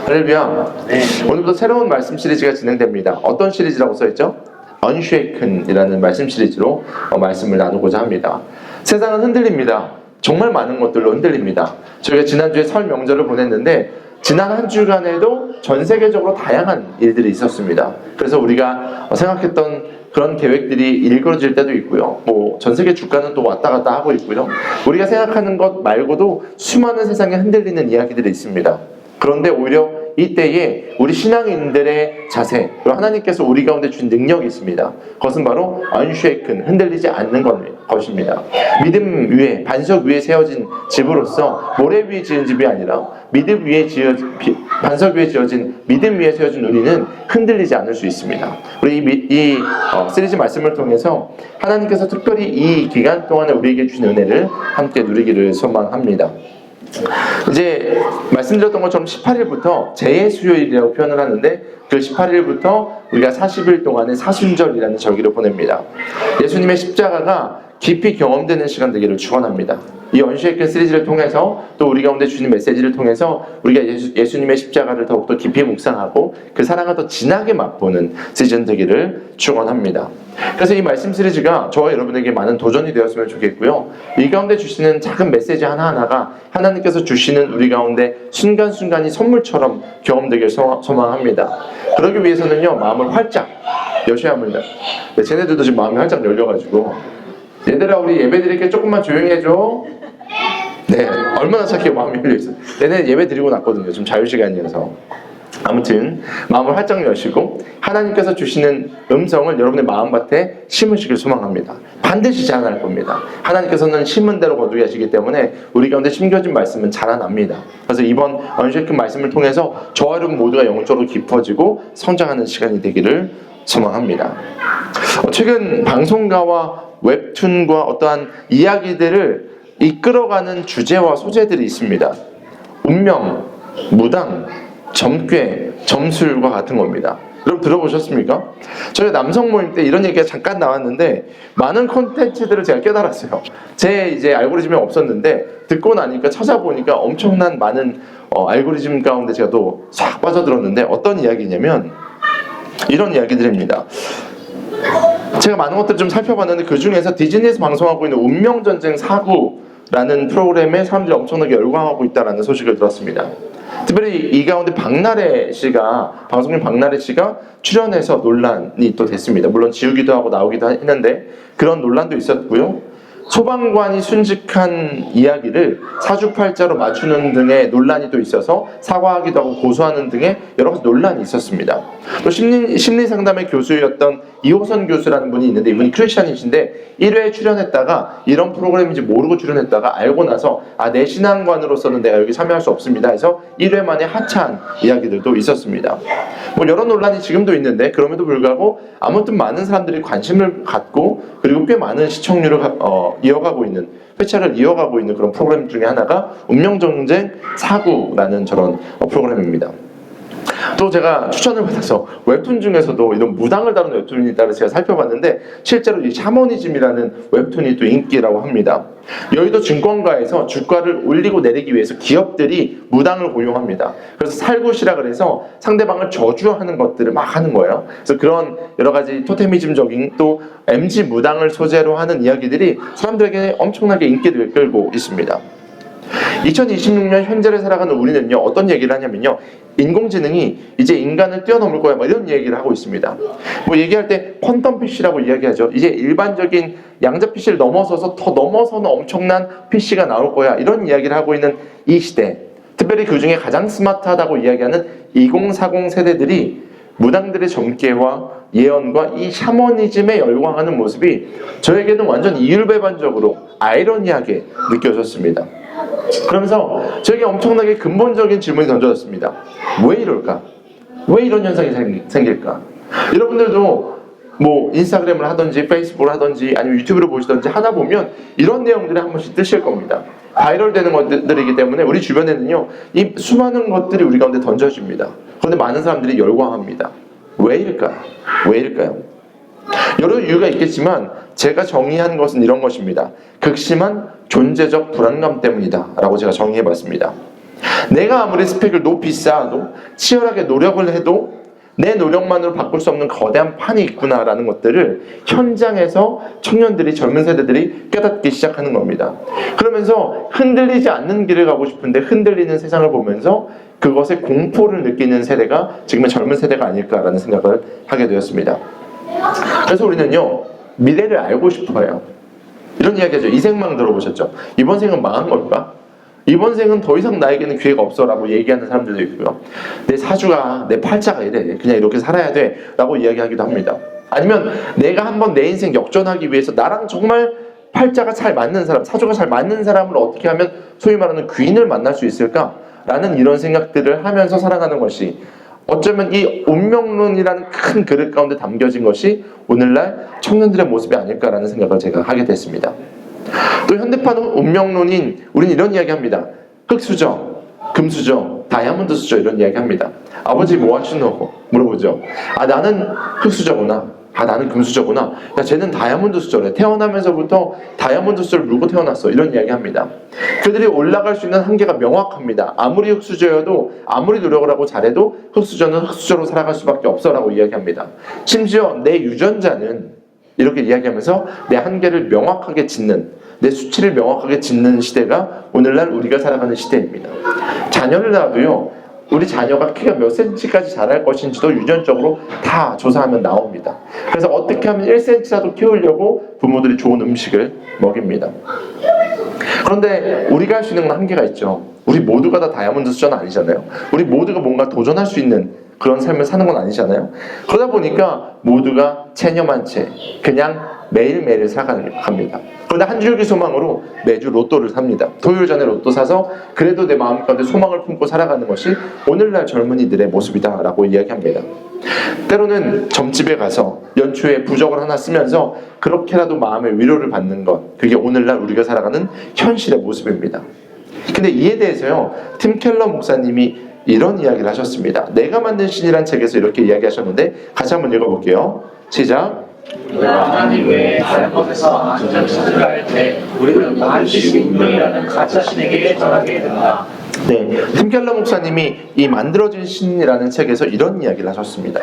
할렐루야. 오늘부터 새로운 말씀 시리즈가 진행됩니다. 어떤 시리즈라고 써있죠? Unshaken이라는 말씀 시리즈로 말씀을 나누고자 합니다. 세상은 흔들립니다. 정말 많은 것들로 흔들립니다. 저희가 지난주에 설 명절을 보냈는데 지난 한 주간에도 전 세계적으로 다양한 일들이 있었습니다. 그래서 우리가 생각했던 그런 계획들이 일그러질 때도 있고요. 전 세계 주가는 또 왔다 갔다 하고 있고요. 우리가 생각하는 것 말고도 수많은 세상에 흔들리는 이야기들이 있습니다. 그런데 오히려 이때에 우리 신앙인들의 자세, 그리고 하나님께서 우리 가운데 준 능력이 있습니다. 그것은 바로 unshaken, 흔들리지 않는 것입니다. 믿음 위에, 반석 위에 세워진 집으로서 모래 위에 지은 집이 아니라 반석 위에 지어진 믿음 위에 세워진 우리는 흔들리지 않을 수 있습니다. 우리 이 시리즈 말씀을 통해서 하나님께서 특별히 이 기간 동안에 우리에게 준 은혜를 함께 누리기를 소망합니다. 이제 말씀드렸던 것처럼 18일부터 재예수요일이라고 표현을 하는데 그 18일부터 우리가 40일 동안의 사순절이라는 절기를 보냅니다. 예수님의 십자가가 깊이 경험되는 시간 되기를 축원합니다. 이 언쉐이큰 시리즈를 통해서 또 우리 가운데 주신 메시지를 통해서 우리가 예수님의 십자가를 더욱더 깊이 묵상하고 그 사랑을 더 진하게 맛보는 시즌 되기를 축원합니다. 그래서 이 말씀 시리즈가 저와 여러분에게 많은 도전이 되었으면 좋겠고요. 이 가운데 주시는 작은 메시지 하나하나가 하나님께서 주시는 우리 가운데 순간순간이 선물처럼 경험되길 소망합니다. 그러기 위해서는요, 마음을 활짝 여셔야 합니다. 쟤네들도 지금 마음이 활짝 열려가지고, 얘들아 우리 예배 드릴게, 조금만 조용히 해줘. 네, 얼마나 착해 마음이 열려있어요. 얘네 예배 드리고 났거든요. 지금 자유시간이어서. 아무튼 마음을 활짝 여시고 하나님께서 주시는 음성을 여러분의 마음밭에 심으시길 소망합니다. 반드시 자라날 겁니다. 하나님께서는 심은 대로 거두게 하시기 때문에 우리 가운데 심겨진 말씀은 자라납니다. 그래서 이번 언쉐이큰 말씀을 통해서 저와 여러분 모두가 영적으로 깊어지고 성장하는 시간이 되기를 소망합니다. 최근 방송가와 웹툰과 어떠한 이야기들을 이끌어가는 주제와 소재들이 있습니다. 운명, 무당, 점괘, 점술과 같은 겁니다. 여러분 들어보셨습니까? 저희 남성 모임 때 이런 얘기가 잠깐 나왔는데 많은 콘텐츠들을 제가 깨달았어요. 제 이제 알고리즘에 없었는데 듣고 나니까 찾아보니까 엄청난 많은 알고리즘 가운데 제가 또 싹 빠져들었는데 어떤 이야기냐면 이런 이야기들입니다. 제가 많은 것들을 좀 살펴봤는데 그 중에서 디즈니에서 방송하고 있는 운명전쟁 4구라는 프로그램에 사람들이 엄청나게 열광하고 있다는 소식을 들었습니다. 특별히 이 가운데 방송인 박나래 씨가 출연해서 논란이 또 됐습니다. 물론 지우기도 하고 나오기도 했는데 그런 논란도 있었고요. 소방관이 순직한 이야기를 사주팔자로 맞추는 등의 논란이 또 있어서 사과하기도 하고 고소하는 등의 여러 가지 논란이 있었습니다. 또 심리상담의 교수였던 이호선 교수라는 분이 있는데 이분이 크리스찬이신데 1회에 출연했다가 이런 프로그램인지 모르고 출연했다가 알고 나서 내 신앙관으로서는 내가 여기 참여할 수 없습니다 해서 1회 만에 하차한 이야기들도 있었습니다. 여러 논란이 지금도 있는데 그럼에도 불구하고 아무튼 많은 사람들이 관심을 갖고 그리고 꽤 많은 시청률을 이어가고 있는, 회차를 이어가고 있는 그런 프로그램 중에 하나가 운명전쟁 4구라는 저런 프로그램입니다. 또 제가 추천을 받아서 웹툰 중에서도 이런 무당을 다루는 웹툰이 있다고 제가 살펴봤는데 실제로 이 샤머니즘이라는 웹툰이 또 인기라고 합니다. 여의도 증권가에서 주가를 올리고 내리기 위해서 기업들이 무당을 고용합니다. 그래서 살굿이라 그래서 상대방을 저주하는 것들을 막 하는 거예요. 그래서 그런 여러 가지 토테미즘적인 또 MG 무당을 소재로 하는 이야기들이 사람들에게 엄청나게 인기를 끌고 있습니다. 2026년 현재를 살아가는 우리는요, 어떤 얘기를 하냐면요, 인공지능이 이제 인간을 뛰어넘을 거야, 이런 얘기를 하고 있습니다. 얘기할 때 퀀텀 PC라고 이야기하죠. 이제 일반적인 양자 PC를 넘어서서 더 넘어서는 엄청난 PC가 나올 거야, 이런 이야기를 하고 있는 이 시대, 특별히 그 중에 가장 스마트하다고 이야기하는 2040 세대들이 무당들의 점괘와 예언과 이 샤머니즘에 열광하는 모습이 저에게는 완전 이율배반적으로 아이러니하게 느껴졌습니다. 그러면서 저에게 엄청나게 근본적인 질문이 던져졌습니다. 왜 이럴까? 왜 이런 현상이 생길까? 여러분들도 인스타그램을 하든지 페이스북을 하든지 아니면 유튜브를 보시든지 하다 보면 이런 내용들이 한 번씩 뜨실 겁니다. 바이럴 되는 것들이기 때문에 우리 주변에는요, 이 수많은 것들이 우리 가운데 던져집니다. 그런데 많은 사람들이 열광합니다. 왜 이럴까요? 왜 이럴까요? 여러 이유가 있겠지만 제가 정의한 것은 이런 것입니다. 극심한 존재적 불안감 때문이다 라고 제가 정의해봤습니다. 내가 아무리 스펙을 높이 쌓아도 치열하게 노력을 해도 내 노력만으로 바꿀 수 없는 거대한 판이 있구나라는 것들을 현장에서 청년들이, 젊은 세대들이 깨닫기 시작하는 겁니다. 그러면서 흔들리지 않는 길을 가고 싶은데 흔들리는 세상을 보면서 그것에 공포를 느끼는 세대가 지금의 젊은 세대가 아닐까라는 생각을 하게 되었습니다. 그래서 우리는요, 미래를 알고 싶어요. 이런 이야기 하죠. 이 생망 들어보셨죠? 이번 생은 망한 걸까? 이번 생은 더 이상 나에게는 기회가 없어 라고 얘기하는 사람들도 있고요. 내 사주가, 내 팔자가 이래, 그냥 이렇게 살아야 돼 라고 이야기하기도 합니다. 아니면 내가 한번 내 인생 역전하기 위해서 나랑 정말 팔자가 잘 맞는 사람, 사주가 잘 맞는 사람을 어떻게 하면 소위 말하는 귀인을 만날 수 있을까? 라는 이런 생각들을 하면서 살아가는 것이, 어쩌면 이 운명론이라는 큰 그릇 가운데 담겨진 것이 오늘날 청년들의 모습이 아닐까라는 생각을 제가 하게 됐습니다. 또 현대판 운명론인 우리는 이런 이야기 합니다. 흑수저, 금수저, 다이아몬드 수저, 이런 이야기 합니다. 아버지 뭐 하시노? 물어보죠. 아, 나는 흑수저구나. 아, 나는 금수저구나. 야, 쟤는 다이아몬드 수저래. 태어나면서부터 다이아몬드 수저를 물고 태어났어. 이런 이야기 합니다. 그들이 올라갈 수 있는 한계가 명확합니다. 아무리 흑수저여도, 아무리 노력을 하고 잘해도 흑수저는 흑수저로 살아갈 수밖에 없어 라고 이야기합니다. 심지어 내 유전자는 이렇게 이야기하면서 내 한계를 명확하게 짓는, 내 수치를 명확하게 짓는 시대가 오늘날 우리가 살아가는 시대입니다. 자녀를 낳아도요, 우리 자녀가 키가 몇 cm까지 자랄 것인지도 유전적으로 다 조사하면 나옵니다. 그래서 어떻게 하면 1cm라도 키우려고 부모들이 좋은 음식을 먹입니다. 그런데 우리가 할 수 있는 건 한계가 있죠. 우리 모두가 다 다이아몬드 수저는 아니잖아요. 우리 모두가 뭔가 도전할 수 있는 그런 삶을 사는 건 아니잖아요. 그러다 보니까 모두가 체념한 채 그냥 매일매일 살아갑니다. 그런데 한 줄기 소망으로 매주 로또를 삽니다. 토요일 전에 로또 사서 그래도 내 마음 가운데 소망을 품고 살아가는 것이 오늘날 젊은이들의 모습이다 라고 이야기합니다. 때로는 점집에 가서 연초에 부적을 하나 쓰면서 그렇게라도 마음의 위로를 받는 것, 그게 오늘날 우리가 살아가는 현실의 모습입니다. 근데 이에 대해서요, 팀 켈러 목사님이 이런 이야기를 하셨습니다. 내가 만든 신이란 책에서 이렇게 이야기하셨는데 같이 한번 읽어볼게요. 시작. 우리가 하나님 외에 다른 것에서 안전을 찾으려 할 때 우리는 반드시 운명이라는 가짜 신에게 전하게 된다. 네, 팀 켈러 목사님이 이 만들어진 신이라는 책에서 이런 이야기를 하셨습니다.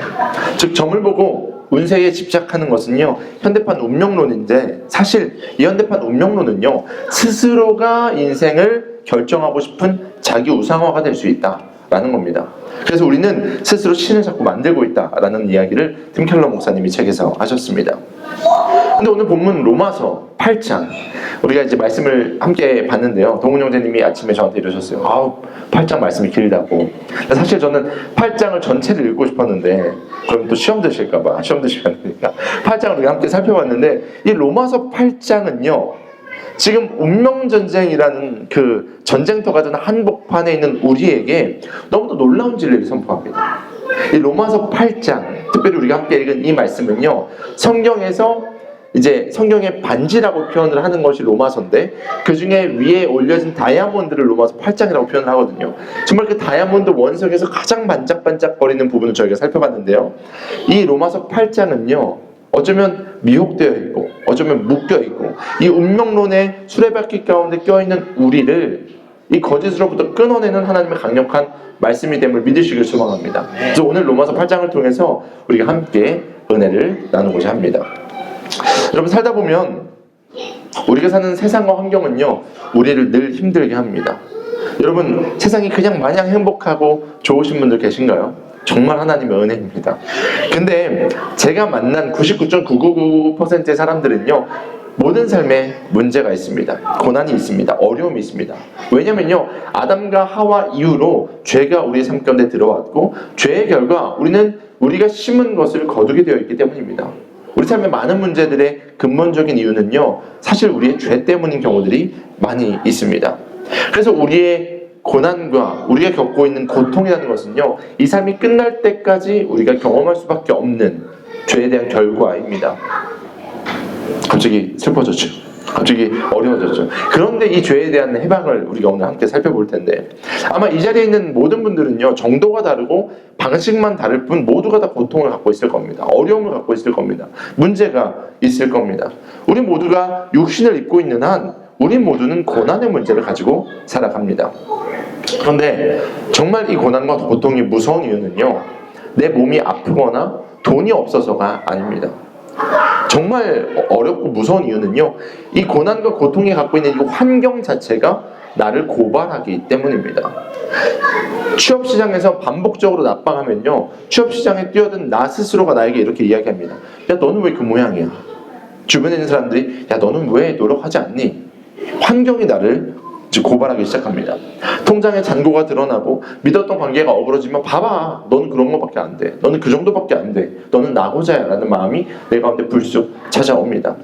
즉, 점을 보고 운세에 집착하는 것은요, 현대판 운명론인데, 사실 이 현대판 운명론은요, 스스로가 인생을 결정하고 싶은 자기 우상화가 될 수 있다라는 겁니다. 그래서 우리는 스스로 신을 자꾸 만들고 있다라는 이야기를 팀 켈러 목사님이 책에서 하셨습니다. 근데 오늘 본문 로마서 8장, 우리가 이제 말씀을 함께 봤는데요. 동훈 형제님이 아침에 저한테 이러셨어요. 아우, 8장 말씀이 길다고. 사실 저는 8장을 전체를 읽고 싶었는데, 그럼 또 시험 드실까봐, 시험 드시면 안 되니까 8장을 우리가 함께 살펴봤는데, 이 로마서 8장은요, 지금 운명전쟁이라는 그 전쟁터가 된 한복판에 있는 우리에게 너무도 놀라운 진리를 선포합니다. 이 로마서 8장, 특별히 우리가 함께 읽은 이 말씀은요, 성경에서 이제 성경의 반지라고 표현을 하는 것이 로마서인데, 그 중에 위에 올려진 다이아몬드를 로마서 8장이라고 표현을 하거든요. 정말 그 다이아몬드 원석에서 가장 반짝반짝거리는 부분을 저희가 살펴봤는데요. 이 로마서 8장은요, 어쩌면 미혹되어 있고 어쩌면 묶여 있고 이 운명론의 수레바퀴 가운데 껴있는 우리를 이 거짓으로부터 끊어내는 하나님의 강력한 말씀이 됨을 믿으시길 소망합니다. 그래서 오늘 로마서 8장을 통해서 우리가 함께 은혜를 나누고자 합니다. 여러분, 살다 보면 우리가 사는 세상과 환경은요, 우리를 늘 힘들게 합니다. 여러분, 세상이 그냥 마냥 행복하고 좋으신 분들 계신가요? 정말 하나님의 은혜입니다. 근데 제가 만난 99.999%의 사람들은요, 모든 삶에 문제가 있습니다. 고난이 있습니다. 어려움이 있습니다. 왜냐면요, 아담과 하와 이후로 죄가 우리의 삶 가운데 들어왔고, 죄의 결과 우리는 우리가 심은 것을 거두게 되어 있기 때문입니다. 우리 삶의 많은 문제들의 근본적인 이유는요, 사실 우리의 죄 때문인 경우들이 많이 있습니다. 그래서 우리의 고난과 우리가 겪고 있는 고통이라는 것은요, 이 삶이 끝날 때까지 우리가 경험할 수밖에 없는 죄에 대한 결과입니다. 갑자기 슬퍼졌죠. 갑자기 어려워졌죠. 그런데 이 죄에 대한 해방을 우리가 오늘 함께 살펴볼 텐데, 아마 이 자리에 있는 모든 분들은요, 정도가 다르고 방식만 다를 뿐 모두가 다 고통을 갖고 있을 겁니다. 어려움을 갖고 있을 겁니다. 문제가 있을 겁니다. 우리 모두가 육신을 입고 있는 한 우리 모두는 고난의 문제를 가지고 살아갑니다. 그런데 정말 이 고난과 고통이 무서운 이유는요, 내 몸이 아프거나 돈이 없어서가 아닙니다. 정말 어렵고 무서운 이유는요, 이 고난과 고통이 갖고 있는 이 환경 자체가 나를 고발하기 때문입니다. 취업시장에서 반복적으로 납방하면요, 취업시장에 뛰어든 나 스스로가 나에게 이렇게 이야기합니다. 야, 너는 왜 그 모양이야? 주변에 있는 사람들이 야, 너는 왜 노력하지 않니? 환경이 나를 고발하기 시작합니다. 통장에 잔고가 드러나고 믿었던 관계가 어그러지면 봐봐, 너는 그런 것밖에 안 돼. 너는 그 정도밖에 안 돼. 너는 나고자야 라는 마음이 내 가운데 불쑥 찾아옵니다.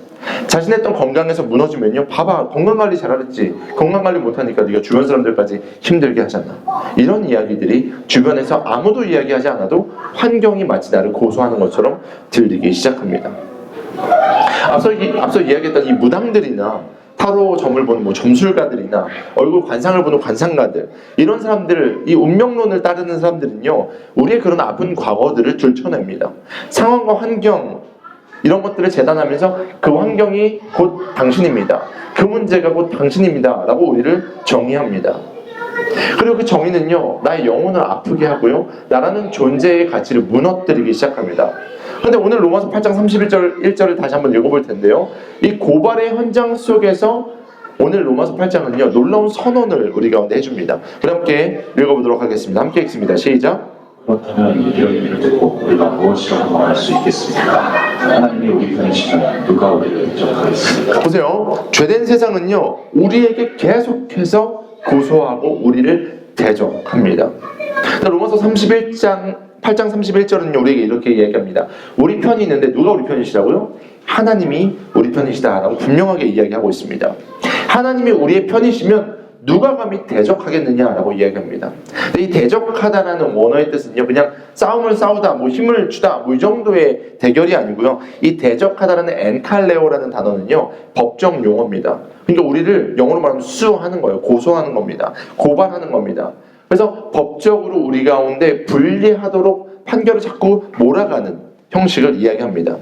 자신했던 건강에서 무너지면요, 봐봐, 건강관리 잘하랬지. 건강관리 못하니까 네가 주변 사람들까지 힘들게 하잖아. 이런 이야기들이 주변에서 아무도 이야기하지 않아도 환경이 마치 나를 고소하는 것처럼 들리기 시작합니다. 앞서 이야기했던 이 무당들이나 타로 점을 보는 점술가들이나 얼굴 관상을 보는 관상가들, 이런 사람들, 이 운명론을 따르는 사람들은요, 우리의 그런 아픈 과거들을 들춰냅니다. 상황과 환경, 이런 것들을 재단하면서 그 환경이 곧 당신입니다. 그 문제가 곧 당신입니다. 라고 우리를 정의합니다. 그리고 그 정의는요, 나의 영혼을 아프게 하고요, 나라는 존재의 가치를 무너뜨리기 시작합니다. 그런데 오늘 로마서 8장 31절을 다시 한번 읽어볼 텐데요, 이 고발의 현장 속에서 오늘 로마서 8장은요, 놀라운 선언을 우리 가운데 해줍니다. 우리 함께 읽어보도록 하겠습니다. 함께 읽습니다. 시작. 그렇다면 이런 일을 듣고 우리가 무엇이라고 말할 수 있겠습니까? 하나님이 우리 편이시면 누가 우리를 대적하겠습니까? 보세요. 죄된 세상은요, 우리에게 계속해서 고소하고 우리를 대적합니다. 로마서 8장 31절은요, 우리에게 이렇게 이야기합니다. 우리 편이 있는데 누가 우리 편이시라고요? 하나님이 우리 편이시다라고 분명하게 이야기하고 있습니다. 하나님이 우리의 편이시면 누가 감히 대적하겠느냐라고 이야기합니다. 이 대적하다라는 원어의 뜻은요, 그냥 싸움을 싸우다, 힘을 주다, 이 정도의 대결이 아니고요. 이 대적하다라는 엔칼레오라는 단어는요, 법정 용어입니다. 그러니까 우리를 영어로 말하면 수하는 거예요. 고소하는 겁니다. 고발하는 겁니다. 그래서 법적으로 우리 가운데 불리하도록 판결을 자꾸 몰아가는 형식을 이야기합니다.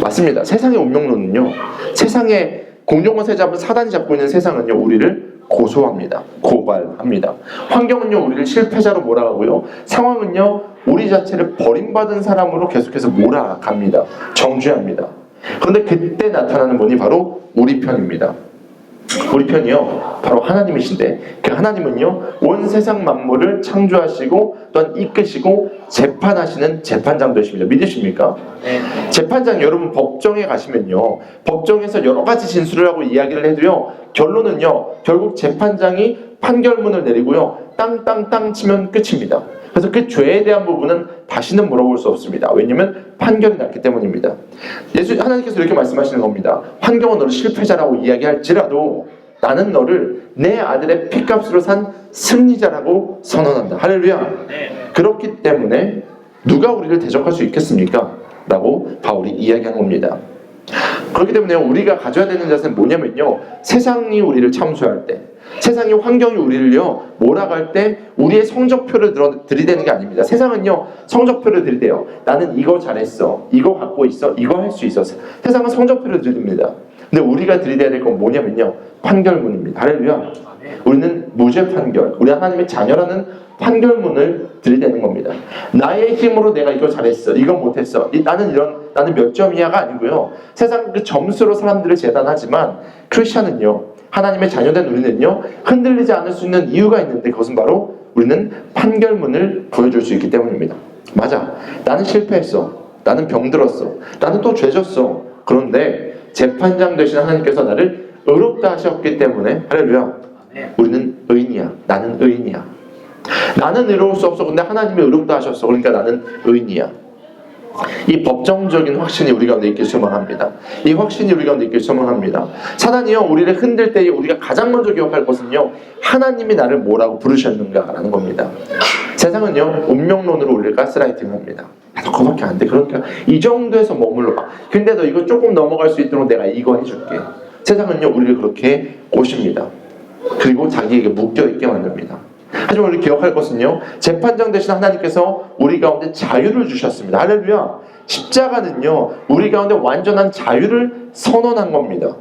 맞습니다. 세상의 운명론은요, 세상의 공정권세 잡은 사단이 잡고 있는 세상은요, 우리를 고소합니다. 고발합니다. 환경은요, 우리를 실패자로 몰아가고요, 상황은요, 우리 자체를 버림받은 사람으로 계속해서 몰아갑니다. 정죄합니다. 그런데 그때 나타나는 분이 바로 우리 편입니다. 우리 편이요, 바로 하나님이신데, 그 하나님은요, 온 세상 만물을 창조하시고 또한 이끄시고 재판하시는 재판장 되십니다. 믿으십니까? 네. 재판장, 여러분 법정에 가시면요, 법정에서 여러 가지 진술을 하고 이야기를 해도요, 결론은요, 결국 재판장이 판결문을 내리고요, 땅땅땅 치면 끝입니다. 그래서 그 죄에 대한 부분은 다시는 물어볼 수 없습니다. 왜냐하면 판결이 났기 때문입니다. 하나님께서 이렇게 말씀하시는 겁니다. 환경은 너를 실패자라고 이야기할지라도 나는 너를 내 아들의 피값으로 산 승리자라고 선언한다. 할렐루야. 그렇기 때문에 누가 우리를 대적할 수 있겠습니까? 라고 바울이 이야기한 겁니다. 그렇기 때문에 우리가 가져야 되는 자세는 뭐냐면요, 세상이 우리를 참수할 때, 세상의 환경이 우리를요 몰아갈 때 우리의 성적표를 들이대는 게 아닙니다. 세상은요 성적표를 들이대요. 나는 이거 잘했어, 이거 갖고 있어, 이거 할 수 있어. 세상은 성적표를 들이댑니다. 근데 우리가 들이대야 될 건 뭐냐면요, 판결문입니다. 할렐루야. 우리는 무죄 판결, 우리 하나님의 자녀라는 판결문을 들이대는 겁니다. 나의 힘으로 내가 이걸 잘했어, 이건 못했어, 나는 몇 점이야가 아니고요, 세상 그 점수로 사람들을 재단하지만 크리스천은요, 하나님의 자녀된 우리는요, 흔들리지 않을 수 있는 이유가 있는데, 그것은 바로 우리는 판결문을 보여줄 수 있기 때문입니다. 맞아, 나는 실패했어, 나는 병들었어, 나는 또 죄졌어. 그런데 재판장 되신 하나님께서 나를 의롭다 하셨기 때문에, 할렐루야, 우리는 의인이야. 나는 의인이야. 나는 의로울 수 없어. 근데 하나님이 의롭다 하셨어. 그러니까 나는 의인이야. 이 법정적인 확신이 우리 가운데 있길 소망합니다. 이 확신이 우리 가운데 있길 소망합니다. 사단이요, 우리를 흔들 때에 우리가 가장 먼저 기억할 것은요, 하나님이 나를 뭐라고 부르셨는가라는 겁니다. 세상은요, 운명론으로 우리를 가스라이팅합니다. 너 그거밖에 안 돼. 그러니까 이 정도에서 머물러 봐. 근데 너 이거 조금 넘어갈 수 있도록 내가 이거 해줄게. 세상은요, 우리를 그렇게 꼬십니다. 그리고 자기에게 묶여있게 만듭니다. 하지만 우리 기억할 것은요, 재판장 되신 하나님께서 우리 가운데 자유를 주셨습니다. 할렐루야. 십자가는요, 우리 가운데 완전한 자유를 선언한 겁니다.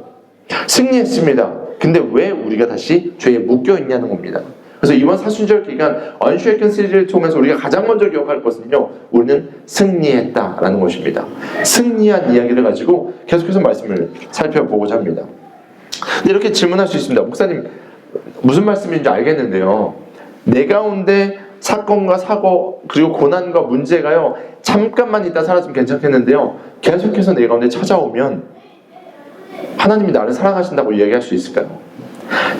승리했습니다. 근데 왜 우리가 다시 죄에 묶여있냐는 겁니다. 그래서 이번 사순절 기간 언쉐이큰 시리즈를 통해서 우리가 가장 먼저 기억할 것은요, 우리는 승리했다라는 것입니다. 승리한 이야기를 가지고 계속해서 말씀을 살펴보고자 합니다. 근데 이렇게 질문할 수 있습니다. 목사님, 무슨 말씀인지 알겠는데요, 내 가운데 사건과 사고 그리고 고난과 문제가요 잠깐만 있다 사라지면 괜찮겠는데요, 계속해서 내 가운데 찾아오면 하나님이 나를 사랑하신다고 이야기할 수 있을까요?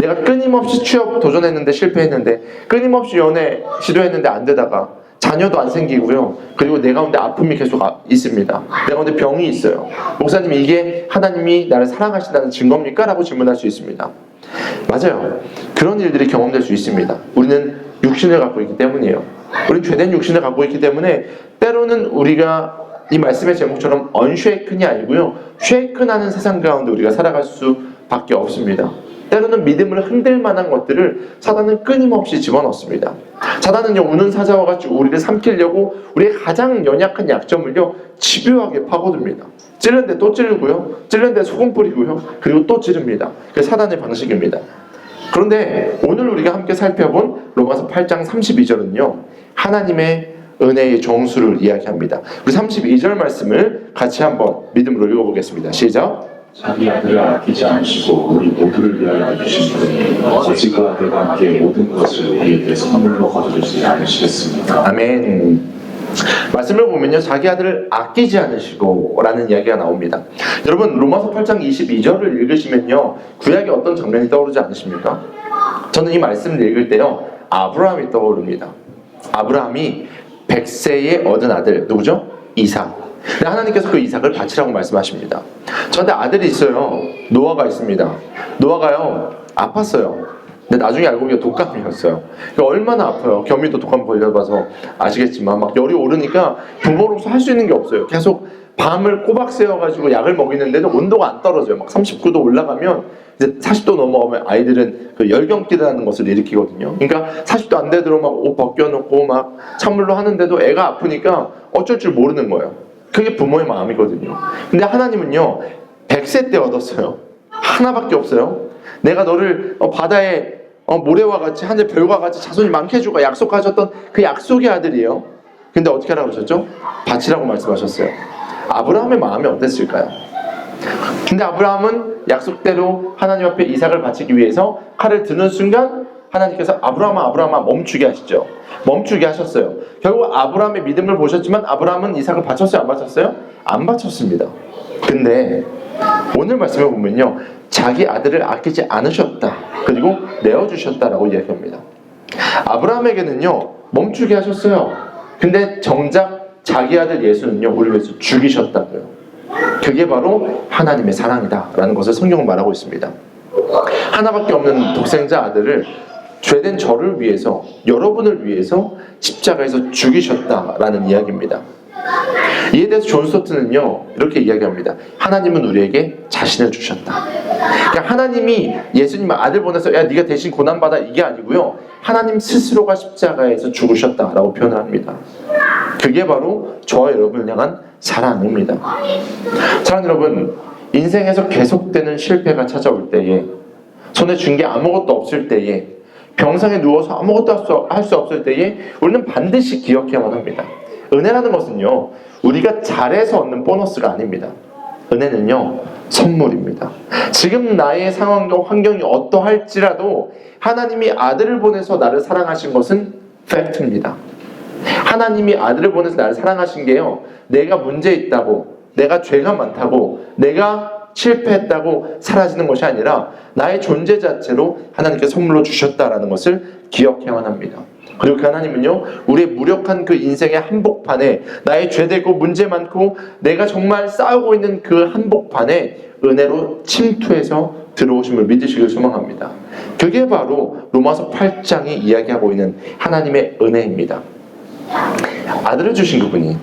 내가 끊임없이 취업 도전했는데 실패했는데, 끊임없이 연애 시도했는데 안 되다가 자녀도 안 생기고요, 그리고 내 가운데 아픔이 계속 있습니다. 내 가운데 병이 있어요. 목사님, 이게 하나님이 나를 사랑하신다는 증거입니까? 라고 질문할 수 있습니다. 맞아요. 그런 일들이 경험될 수 있습니다. 우리는 육신을 갖고 있기 때문이에요. 우리는 죄된 육신을 갖고 있기 때문에 때로는 우리가 이 말씀의 제목처럼 언쉐이큰이 아니고요, 쉐이큰하는 세상 가운데 우리가 살아갈 수밖에 없습니다. 때로는 믿음을 흔들 만한 것들을 사단은 끊임없이 집어넣습니다. 사단은요, 우는 사자와 같이 우리를 삼키려고 우리의 가장 연약한 약점을요 집요하게 파고듭니다. 찌르는데 또 찌르고요, 찌르는데 소금 뿌리고요, 그리고 또 찌릅니다. 그게 사단의 방식입니다. 그런데 오늘 우리가 함께 살펴본 로마서 8장 32절은요 하나님의 은혜의 정수를 이야기합니다. 우리 32절 말씀을 같이 한번 믿음으로 읽어보겠습니다. 시작. 자기 아들을 아끼지 않으시고 우리 모두를 위하여 주신 분이 거짓과 아들과 함께 모든 것을 우리에게 선물로 거두지 않으시겠습니까? 아멘. 말씀을 보면요, 자기 아들을 아끼지 않으시고 라는 이야기가 나옵니다. 여러분, 로마서 8장 22절을 읽으시면요 구약의 어떤 장면이 떠오르지 않으십니까? 저는 이 말씀을 읽을 때요 아브라함이 떠오릅니다. 아브라함이 100세에 얻은 아들 누구죠? 이삭. 하나님께서 그 이삭을 바치라고 말씀하십니다. 저한테 아들이 있어요. 노아가 있습니다. 노아가요 아팠어요. 근데 나중에 알고 보니까 독감이었어요. 그러니까 얼마나 아파요. 겸이도 독감 걸려봐서 아시겠지만 막 열이 오르니까 부모로서 할 수 있는 게 없어요. 계속 밤을 꼬박 새워가지고 약을 먹이는데도 온도가 안 떨어져요. 막 39도 올라가면 이제 40도 넘어가면 아이들은 그 열경기라는 것을 일으키거든요. 그러니까 40도 안 되도록 막 옷 벗겨놓고 막 찬물로 하는데도 애가 아프니까 어쩔 줄 모르는 거예요. 그게 부모의 마음이거든요. 근데 하나님은요 100세 때 얻었어요. 하나밖에 없어요. 내가 너를 바다에 모래와 같이 하늘 별과 같이 자손이 많게 해주고 약속하셨던 그 약속의 아들이에요. 근데 어떻게 하라고 하셨죠? 바치라고 말씀하셨어요. 아브라함의 마음이 어땠을까요? 근데 아브라함은 약속대로 하나님 앞에 이삭을 바치기 위해서 칼을 드는 순간 하나님께서 아브라함아 멈추게 하시죠. 멈추게 하셨어요. 결국 아브라함의 믿음을 보셨지만 아브라함은 이삭을 바쳤어요? 안 바쳤어요? 안 바쳤습니다. 근데 오늘 말씀을 보면요 자기 아들을 아끼지 않으셨다, 그리고 내어주셨다라고 이야기합니다. 아브라함에게는요 멈추게 하셨어요. 근데 정작 자기 아들 예수는요 우리를 위해서 죽이셨다고요. 그게 바로 하나님의 사랑이다 라는 것을 성경은 말하고 있습니다. 하나밖에 없는 독생자 아들을 죄된 저를 위해서, 여러분을 위해서 십자가에서 죽이셨다라는 이야기입니다. 이에 대해서 존 스토트는요 이렇게 이야기합니다. 하나님은 우리에게 자신을 주셨다. 그러니까 하나님이 예수님의 아들 보내서 야 네가 대신 고난받아, 이게 아니고요 하나님 스스로가 십자가에서 죽으셨다라고 표현을 합니다. 그게 바로 저와 여러분을 향한 사랑입니다. 사랑 여러분, 인생에서 계속되는 실패가 찾아올 때에, 손에 쥔 게 아무것도 없을 때에, 병상에 누워서 아무것도 할 수 없을 때에 우리는 반드시 기억해야만 합니다. 은혜라는 것은요 우리가 잘해서 얻는 보너스가 아닙니다. 은혜는요 선물입니다. 지금 나의 상황과 환경이 어떠할지라도 하나님이 아들을 보내서 나를 사랑하신 것은 팩트입니다. 하나님이 아들을 보내서 나를 사랑하신 게요 내가 문제 있다고, 내가 죄가 많다고, 내가 실패했다고 사라지는 것이 아니라 나의 존재 자체로 하나님께 선물로 주셨다라는 것을 기억해야만 합니다. 그리고 그 하나님은요 우리의 무력한 그 인생의 한복판에, 나의 죄되고 문제 많고 내가 정말 싸우고 있는 그 한복판에 은혜로 침투해서 들어오심을 믿으시길 소망합니다. 그게 바로 로마서 8장이 이야기하고 있는 하나님의 은혜입니다. 아들을 주신 그분이,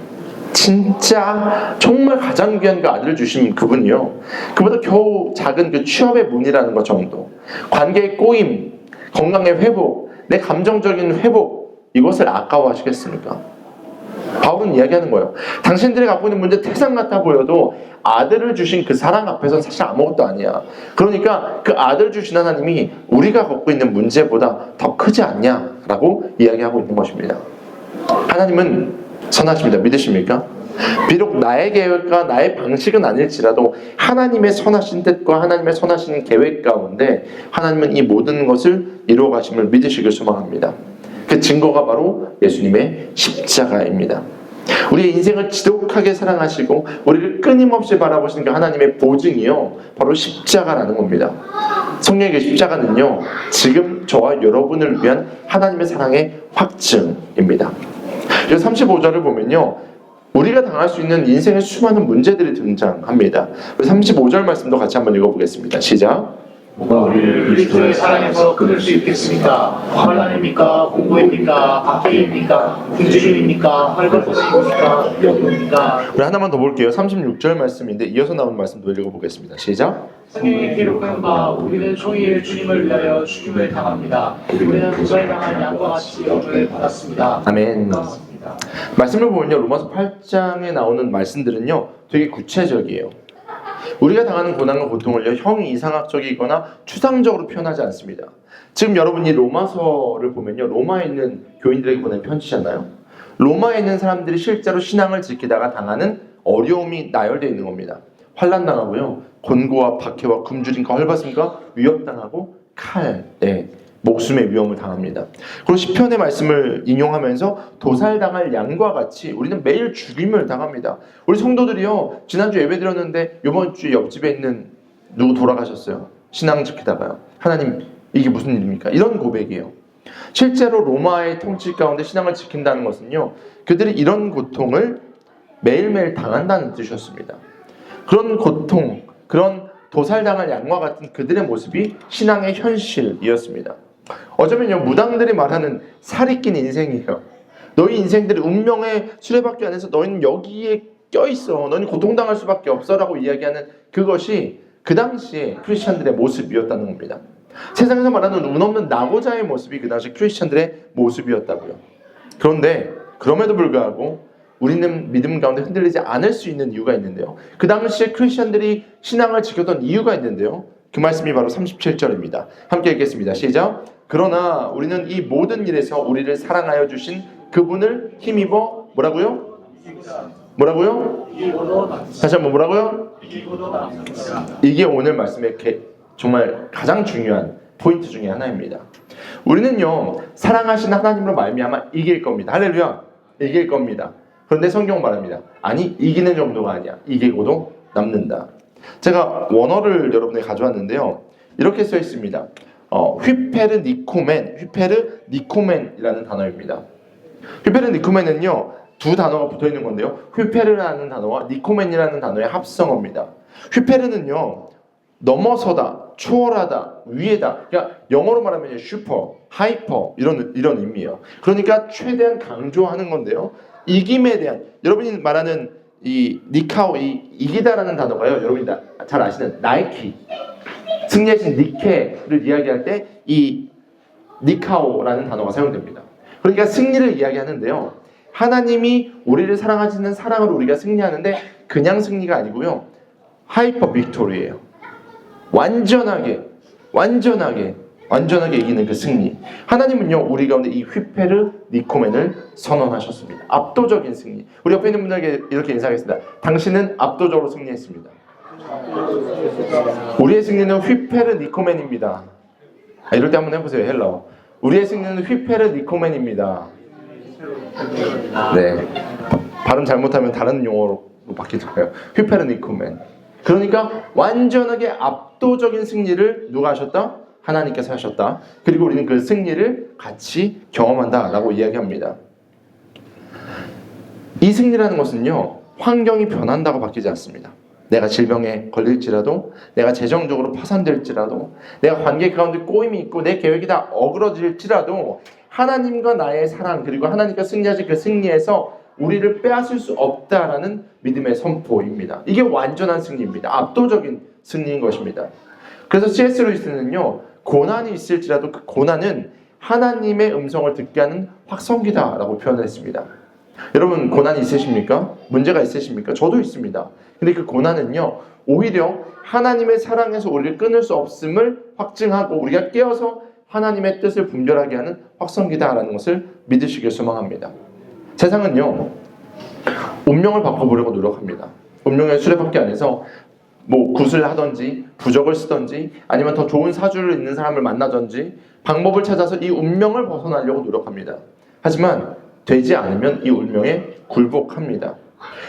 진짜 정말 가장 귀한 그 아들을 주신 그분이요 그보다 겨우 작은 그 취업의 문이라는 것 정도, 관계의 꼬임, 건강의 회복, 내 감정적인 회복, 이것을 아까워하시겠습니까? 바울은 이야기하는 거예요. 당신들이 갖고 있는 문제 태산 같아 보여도 아들을 주신 그 사랑 앞에서는 사실 아무것도 아니야. 그러니까 그 아들 주신 하나님이 우리가 갖고 있는 문제보다 더 크지 않냐라고 이야기하고 있는 것입니다. 하나님은 선하십니다. 믿으십니까? 비록 나의 계획과 나의 방식은 아닐지라도 하나님의 선하신 뜻과 하나님의 선하신 계획 가운데 하나님은 이 모든 것을 이루어 가심을 믿으시길 소망합니다. 그 증거가 바로 예수님의 십자가입니다. 우리의 인생을 지독하게 사랑하시고 우리를 끊임없이 바라보시는 그 하나님의 보증이요 바로 십자가라는 겁니다. 성령의 십자가는요 지금 저와 여러분을 위한 하나님의 사랑의 확증입니다. 35절을 보면요 우리가 당할 수 있는 인생의 수많은 문제들이 등장합니다. 35절 말씀도 같이 한번 읽어보겠습니다. 시작. 누가 우리를 그리스도의 사랑에서 끊을 수 있겠습니까? 환난입니까? 공고입니까? 박해입니까? 군주심입니까? 헐벗음입니까? 위협입니까? 우리 하나만 더 볼게요. 36절 말씀인데 이어서 나오는 말씀도 읽어보겠습니다. 시작. 성경에 기록한 바 우리는 종일 주님을 위하여 죽임을 당합니다. 우리는 도살당한 양과 같이 여주를 받았습니다. 아멘. 그렇습니다. 말씀을 보면요 로마서 8장에 나오는 말씀들은요 되게 구체적이에요. 우리가 당하는 고난과 고통을요 형이 이상학적이거나 추상적으로 표현하지 않습니다. 지금 여러분이 로마서를 보면요 로마에 있는 교인들에게 보낸 편지잖아요. 로마에 있는 사람들이 실제로 신앙을 지키다가 당하는 어려움이 나열되어 있는 겁니다. 환난당하고요 곤고와 박해와 굶주림과 헐벗음과 위협당하고 칼, 목숨의 위험을 당합니다. 그리고 시편의 말씀을 인용하면서 도살당할 양과 같이 우리는 매일 죽임을 당합니다. 우리 성도들이요 지난주 예배 드렸는데 이번 주에 옆집에 있는 누구 돌아가셨어요. 신앙 지키다가요. 하나님 이게 무슨 일입니까? 이런 고백이에요. 실제로 로마의 통치 가운데 신앙을 지킨다는 것은요 그들이 이런 고통을 매일매일 당한다는 뜻이었습니다. 그런 고통, 그런 도살당할 양과 같은 그들의 모습이 신앙의 현실이었습니다. 어쩌면요 무당들이 말하는 살이 낀 인생이에요. 너희 인생들이 운명의 수레바퀴 안에서 너희는 여기에 껴있어. 너희는 고통당할 수밖에 없어 라고 이야기하는 그것이 그 당시에 크리스찬들의 모습이었다는 겁니다. 세상에서 말하는 운 없는 낙오자의 모습이 그 당시 크리스찬들의 모습이었다고요. 그런데 그럼에도 불구하고 우리는 믿음 가운데 흔들리지 않을 수 있는 이유가 있는데요. 그 당시에 크리스찬들이 신앙을 지켰던 이유가 있는데요. 그 말씀이 바로 37절입니다. 함께 읽겠습니다. 시작. 그러나 우리는 이 모든 일에서 우리를 사랑하여 주신 그분을 힘입어 뭐라고요? 뭐라고요? 다시 한번 뭐라고요? 이게 오늘 말씀의 정말 가장 중요한 포인트 중에 하나입니다. 우리는요 사랑하신 하나님으로 말미암아 이길 겁니다. 할렐루야. 이길 겁니다. 그런데 성경 말합니다. 아니 이기는 정도가 아니야. 이기고도 남는다. 제가 원어를 여러분에게 가져왔는데요. 이렇게 써 있습니다. 휘페르 니코멘이라는 단어입니다. 휘페르 니코멘은요 두 단어가 붙어 있는 건데요. 휘페르라는 단어와 니코멘이라는 단어의 합성어입니다. 휘페르는요 넘어서다, 초월하다, 위에다. 그러니까 영어로 말하면 슈퍼, 하이퍼 이런 의미예요. 그러니까 최대한 강조하는 건데요. 이김에 대한 여러분이 말하는 이 니카오 이기다라는 단어가요. 여러분이 잘 아시는 나이키 승리하신 니케를 이야기할 때 이 니카오라는 단어가 사용됩니다. 그러니까 승리를 이야기하는데요. 하나님이 우리를 사랑하시는 사랑으로 우리가 승리하는데 그냥 승리가 아니고요. 하이퍼 빅토리예요. 완전하게 이기는 그 승리. 하나님은요 우리 가운데 이 휘페르 니코멘을 선언하셨습니다. 압도적인 승리. 우리 옆에 있는 분들에게 이렇게 인사하겠습니다. 당신은 압도적으로 승리했습니다. 우리의 승리는 휘페르 니코멘입니다. 이럴 때 한번 해보세요. 헬로. 우리의 승리는 휘페르 니코멘입니다. 네. 발음 잘못하면 다른 용어로 바뀌는 거예요. 휘페르 니코멘. 그러니까 완전하게 압도적인 승리를 누가 하셨다? 하나님께서 하셨다. 그리고 우리는 그 승리를 같이 경험한다 라고 이야기합니다. 이 승리라는 것은요 환경이 변한다고 바뀌지 않습니다. 내가 질병에 걸릴지라도, 내가 재정적으로 파산될지라도, 내가 관계 가운데 꼬임이 있고 내 계획이 다 어그러질지라도 하나님과 나의 사랑 그리고 하나님과 승리하신 그 승리에서 우리를 빼앗을 수 없다라는 믿음의 선포입니다. 이게 완전한 승리입니다. 압도적인 승리인 것입니다. 그래서 C.S. 루이스는요 고난이 있을지라도 그 고난은 하나님의 음성을 듣게 하는 확성기다라고 표현을 했습니다. 여러분 고난이 있으십니까? 문제가 있으십니까? 저도 있습니다. 근데 그 고난은요, 오히려 하나님의 사랑에서 우리를 끊을 수 없음을 확증하고 우리가 깨어서 하나님의 뜻을 분별하게 하는 확성기다라는 것을 믿으시길 소망합니다. 세상은요, 운명을 바꿔보려고 노력합니다. 운명의 수레바퀴 안에서 뭐 굿을 하든지 부적을 쓰든지 아니면 더 좋은 사주를 있는 사람을 만나든지 방법을 찾아서 이 운명을 벗어나려고 노력합니다. 하지만 되지 않으면 이 운명에 굴복합니다.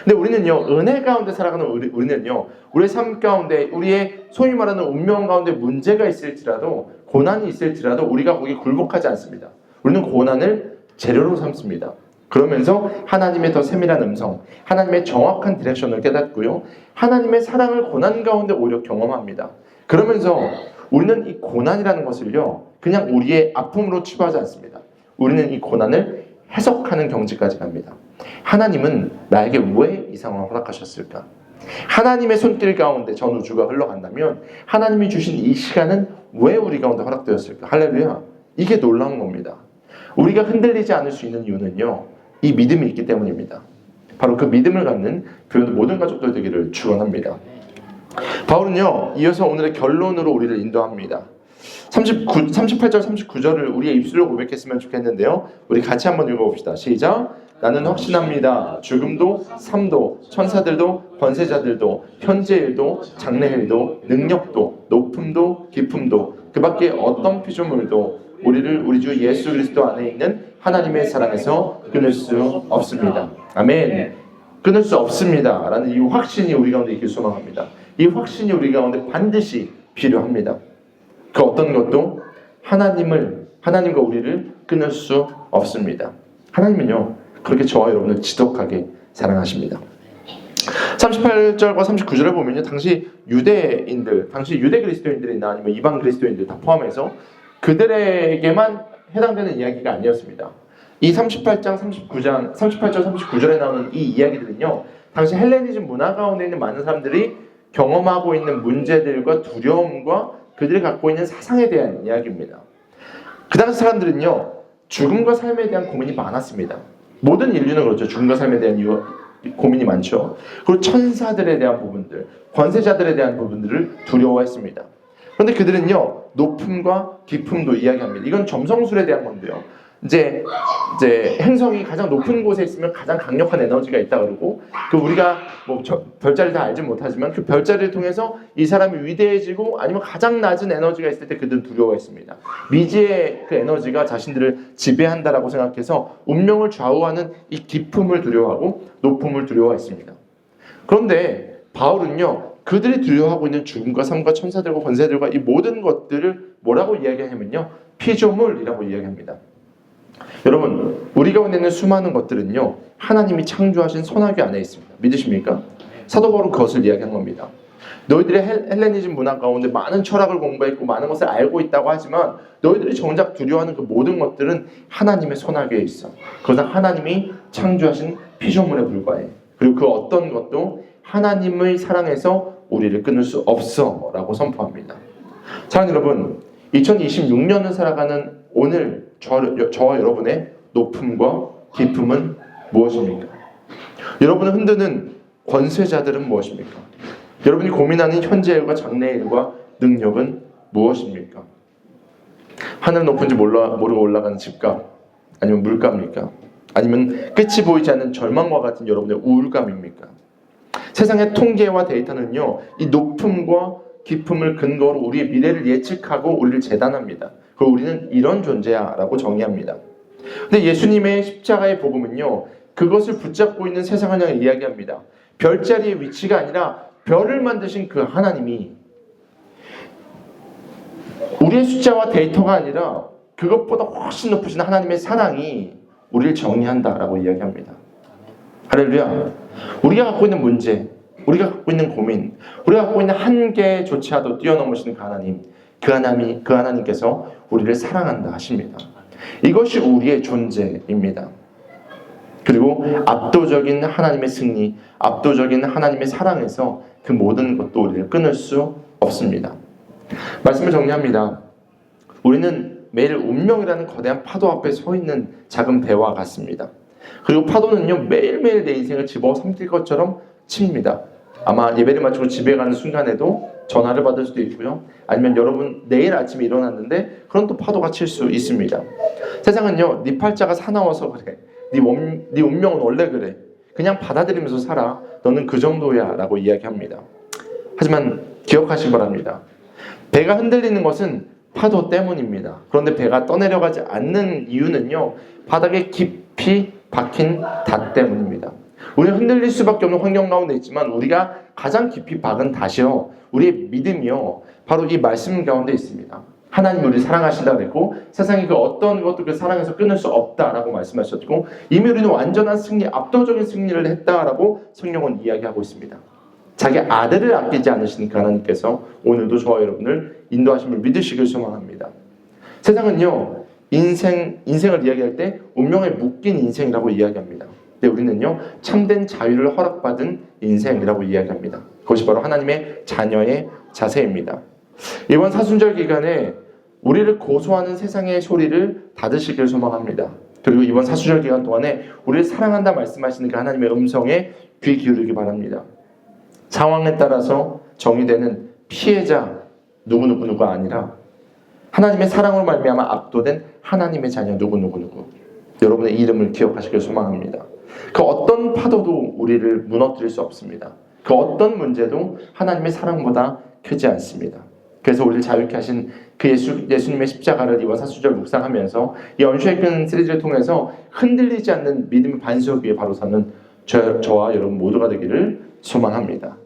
근데 우리는요, 은혜 가운데 살아가는 우리는요, 우리의 삶 가운데 우리의 소위 말하는 운명 가운데 문제가 있을지라도 고난이 있을지라도 우리가 거기에 굴복하지 않습니다. 우리는 고난을 재료로 삼습니다. 그러면서 하나님의 더 세밀한 음성, 하나님의 정확한 디렉션을 깨닫고요, 하나님의 사랑을 고난 가운데 오히려 경험합니다. 그러면서 우리는 이 고난이라는 것을요, 그냥 우리의 아픔으로 치부하지 않습니다. 우리는 이 고난을 해석하는 경지까지 갑니다. 하나님은 나에게 왜 이 상황을 허락하셨을까? 하나님의 손길 가운데 전 우주가 흘러간다면 하나님이 주신 이 시간은 왜 우리 가운데 허락되었을까? 할렐루야. 이게 놀라운 겁니다. 우리가 흔들리지 않을 수 있는 이유는요, 이 믿음이 있기 때문입니다. 바로 그 믿음을 갖는 교회의 모든 가족들 되기를 축원합니다. 바울은요, 이어서 오늘의 결론으로 우리를 인도합니다. 38절 39절을 우리의 입술로 고백했으면 좋겠는데요, 우리 같이 한번 읽어봅시다. 시작. 나는 확신합니다. 죽음도 삶도 천사들도 권세자들도 현재일도 장래일도 능력도 높음도 깊음도 그 밖에 어떤 피조물도 우리를 우리 주 예수 그리스도 안에 있는 하나님의 사랑에서 끊을 수 없습니다. 아멘. 끊을 수 없습니다 라는 이 확신이 우리 가운데 있길 소망합니다. 이 확신이 우리 가운데 반드시 필요합니다. 그 어떤 것도 하나님과 우리를 끊을 수 없습니다. 하나님은요, 그렇게 저와 여러분을 지독하게 사랑하십니다. 38절과 39절을 보면요, 당시 유대 그리스도인들이나 아니면 이방 그리스도인들 다 포함해서 그들에게만 해당되는 이야기가 아니었습니다. 이 38절 39절에 나오는 이 이야기들은요, 당시 헬레니즘 문화 가운데 있는 많은 사람들이 경험하고 있는 문제들과 두려움과 그들이 갖고 있는 사상에 대한 이야기입니다. 그 당시 사람들은요, 죽음과 삶에 대한 고민이 많았습니다. 모든 인류는 그렇죠. 죽음과 삶에 대한 고민이 많죠. 그리고 천사들에 대한 부분들, 권세자들에 대한 부분들을 두려워했습니다. 그런데 그들은요, 높음과 깊음도 이야기합니다. 이건 점성술에 대한 건데요, 이제 행성이 가장 높은 곳에 있으면 가장 강력한 에너지가 있다 그러고, 그 우리가 뭐 별자리를 다 알지 못하지만 그 별자리를 통해서 이 사람이 위대해지고 아니면 가장 낮은 에너지가 있을 때 그들은 두려워했습니다. 미지의 그 에너지가 자신들을 지배한다라고 생각해서 운명을 좌우하는 이 깊음을 두려워하고 높음을 두려워했습니다. 그런데 바울은요, 그들이 두려워하고 있는 죽음과 삶과 천사들과 권세들과 이 모든 것들을 뭐라고 이야기하냐면요, 피조물이라고 이야기합니다. 여러분, 우리 가운데 있는 수많은 것들은요, 하나님이 창조하신 손아귀 안에 있습니다. 믿으십니까? 사도 바울은 그것을 이야기한 겁니다. 너희들의 헬레니즘 문화 가운데 많은 철학을 공부했고 많은 것을 알고 있다고 하지만 너희들이 정작 두려워하는 그 모든 것들은 하나님의 손아귀에 있어. 그것은 하나님이 창조하신 피조물에 불과해. 그리고 그 어떤 것도 하나님의 사랑에서 우리를 끊을 수 없어 라고 선포합니다. 사랑하는 여러분, 2026년을 살아가는 오늘 저와 여러분의 높음과 깊음은 무엇입니까? 여러분을 흔드는 권세자들은 무엇입니까? 여러분이 고민하는 현재일과 장래일과 능력은 무엇입니까? 하늘 높은지 모르고 올라가는 집값, 아니면 물가입니까? 아니면 끝이 보이지 않는 절망과 같은 여러분의 우울감입니까? 세상의 통계와 데이터는요, 이 높음과 깊음을 근거로 우리의 미래를 예측하고 우리를 재단합니다. 그리고 우리는 이런 존재야 라고 정의합니다. 근데 예수님의 십자가의 복음은요, 그것을 붙잡고 있는 세상을 향해 이야기합니다. 별자리의 위치가 아니라 별을 만드신 그 하나님이, 우리의 숫자와 데이터가 아니라 그것보다 훨씬 높으신 하나님의 사랑이 우리를 정의한다라고 이야기합니다. 할렐루야. 우리가 갖고 있는 문제, 우리가 갖고 있는 고민, 우리가 갖고 있는 한계조차도 뛰어넘으시는 그 하나님께서 우리를 사랑한다 하십니다. 이것이 우리의 존재입니다. 그리고 압도적인 하나님의 승리, 압도적인 하나님의 사랑에서 그 모든 것도 우리를 끊을 수 없습니다. 말씀을 정리합니다. 우리는 매일 운명이라는 거대한 파도 앞에 서 있는 작은 배와 같습니다. 그리고 파도는요 매일매일 내 인생을 집어삼킬 것처럼 칩니다. 아마 예배를 마치고 집에 가는 순간에도 전화를 받을 수도 있고요. 아니면 여러분 내일 아침에 일어났는데 그런 또 파도가 칠 수 있습니다. 세상은요 네 팔자가 사나워서 그래. 네 운명은 원래 그래. 그냥 받아들이면서 살아. 너는 그 정도야 라고 이야기합니다. 하지만 기억하시기 바랍니다. 배가 흔들리는 것은 파도 때문입니다. 그런데 배가 떠내려가지 않는 이유는요 바닥에 깊이 박힌 닷 때문입니다. 우리는 흔들릴 수밖에 없는 환경 가운데 있지만 우리가 가장 깊이 박은 닷이요 우리의 믿음이요 바로 이 말씀 가운데 있습니다. 하나님 우리를 사랑하신다 그랬고 세상이 그 어떤 것도 그 사랑에서 끊을 수 없다라고 말씀하셨고 이미 우리는 완전한 승리, 압도적인 승리를 했다라고 성경은 이야기하고 있습니다. 자기 아들을 아끼지 않으시니까 하나님께서 오늘도 저와 여러분을 인도하심을 믿으시길 소망합니다. 세상은요 인생을 이야기할 때 운명에 묶인 인생이라고 이야기합니다. 근데 우리는요 참된 자유를 허락받은 인생이라고 이야기합니다. 그것이 바로 하나님의 자녀의 자세입니다. 이번 사순절 기간에 우리를 고소하는 세상의 소리를 닫으시길 소망합니다. 그리고 이번 사순절 기간 동안에 우리를 사랑한다 말씀하시는 그 하나님의 음성에 귀 기울이기 바랍니다. 상황에 따라서 정의되는 피해자 누구누구누가 아니라 하나님의 사랑으로 말미암아 압도된 하나님의 자녀 누구누구누구 여러분의 이름을 기억하시길 소망합니다. 그 어떤 파도도 우리를 무너뜨릴 수 없습니다. 그 어떤 문제도 하나님의 사랑보다 크지 않습니다. 그래서 우리를 자유케 하신 그 예수님의 십자가를 이번 사순절 묵상하면서 이 언슈의 끈 시리즈를 통해서 흔들리지 않는 믿음의 반석 위에 바로 서는 저와 여러분 모두가 되기를 소망합니다.